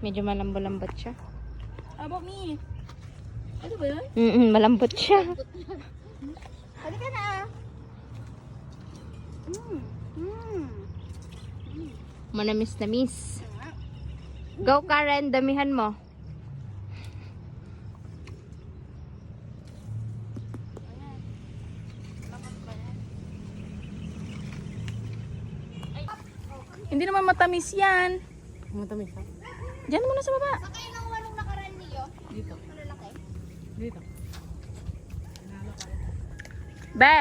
Medyo malambot siya. How about me? Ano ba yun? Malambot siya. Halika na. Manamis-namis. Go Karen, damihan mo. Hindi naman matamis yan. Matamis ha? Diyan muna sa baba. Sakay ng walong nakaraan niyo. Dito. Malalaki. Dito. Be!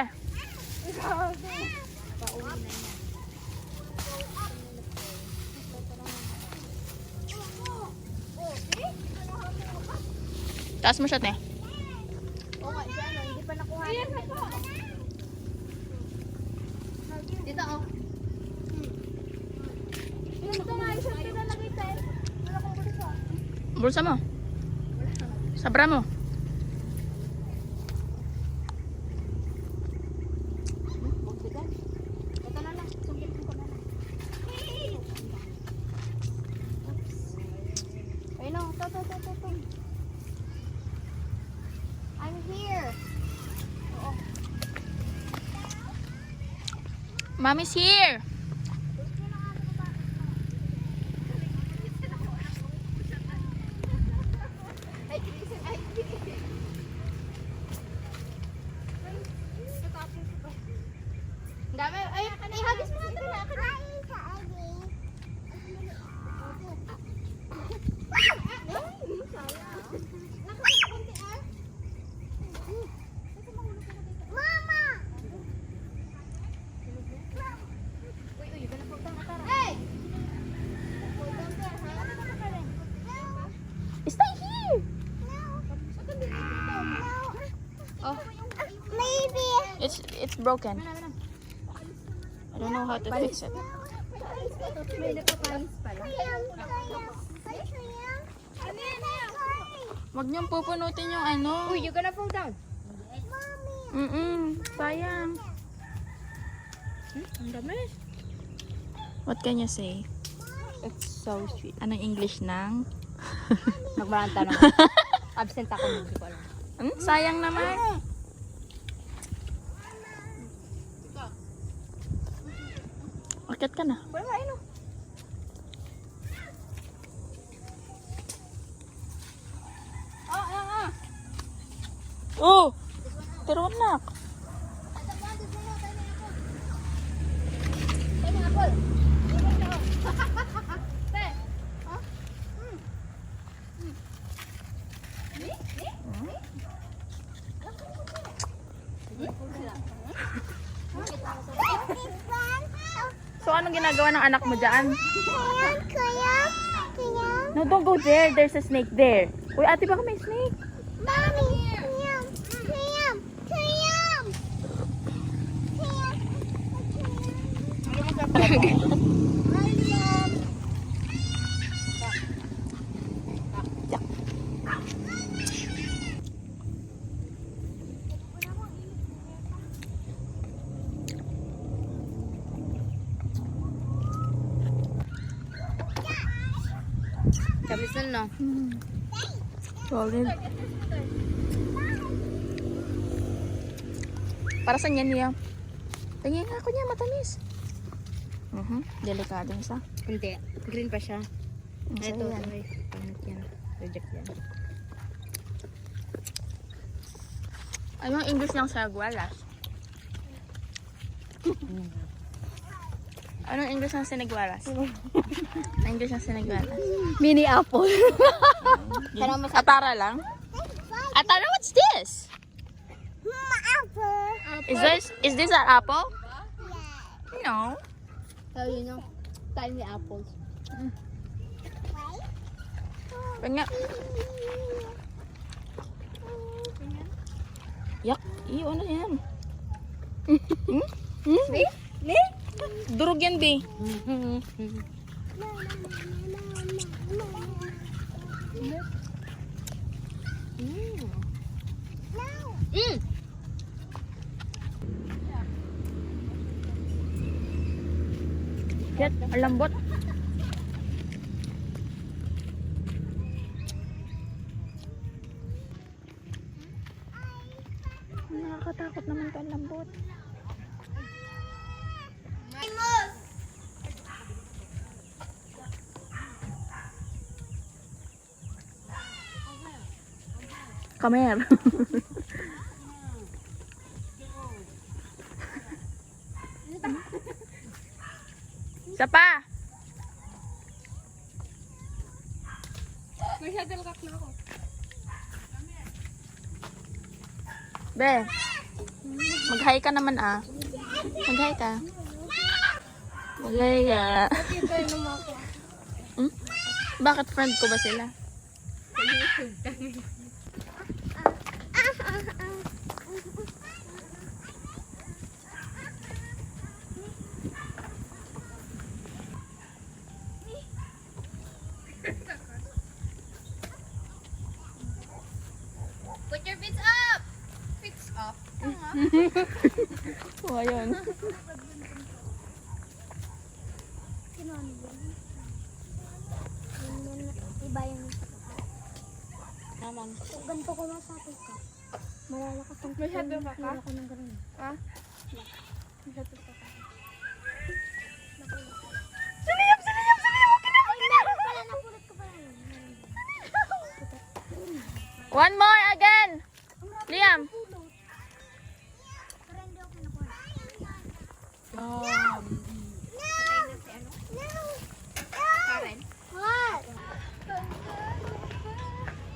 Taas mo siya, te. Oo nga, siya ano, hindi pa nakuha. Dito oh. Ito nga, isang pinalagay tayo. Wala kong bulsa. Bulsa mo. Sabra mo. Ito na lang, sungkit ko na lang. Ayun o, to. I'm here. Oo. Mommy's here. Dami. Ay, ihagis mo natin na. Mama! Uy, hey! Stay here. Oh. Maybe. It's broken. I don't know how to fix it. May nakapanis pala. Wag niyong pupunutin yung ano. Uy, you're gonna fall down. Sayang. Ang dami. What can you say? It's so sweet. Anong English ng? Nagmarang tanong. Absent ako, hindi ko alam. Sayang naman. Akit ka na. Wala nga, ino. Oh! Pero anak. So, anong ginagawa ng anak mo dyan? No, don't go there. There's a snake there. Uy, ate, baka may snake. Tamis na, no? Solid. Para sa yan niya. Tingin nga ako niya, matamis. Delikado isa. Hindi. Green pa siya. Ito, Ito, ay. Pangit yan. Reject yan. Anong English ng sagualas? Anong English ng sinigualas? English ng sinigualas. Mini apple. Atara lang? Atara, what's this? Is this an apple? No. So, yun yung tiny apples. Nga. Yak. Iyo, ano yan? Durog yan, be. Yan, ang lambot. Nakakatakot naman to, ang lambot. Come here. Isa pa. May shuttlecock na ako. Be. Mag-hi ka naman ah. Mag-hi ka. Mag-hi ka. Ito yung naman ako. Hmm? Bakit friend ko ba sila? Sa YouTube kami. Put your feet up! Feet up? Oh, ayun. Iba yung Naman. kung ganito ko masapit ka. Malalakas ang May shuttlecock ka? ako ng ganun. Ha? May shuttlecock ka. Siliyam! Ay, meron pala. Napulot ko pala yun. One more again! Liam! Pero hindi ako pinapulot. Patay na si ano? Karen? What?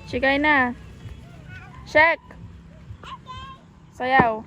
Shigay na. Shek! Sayaw.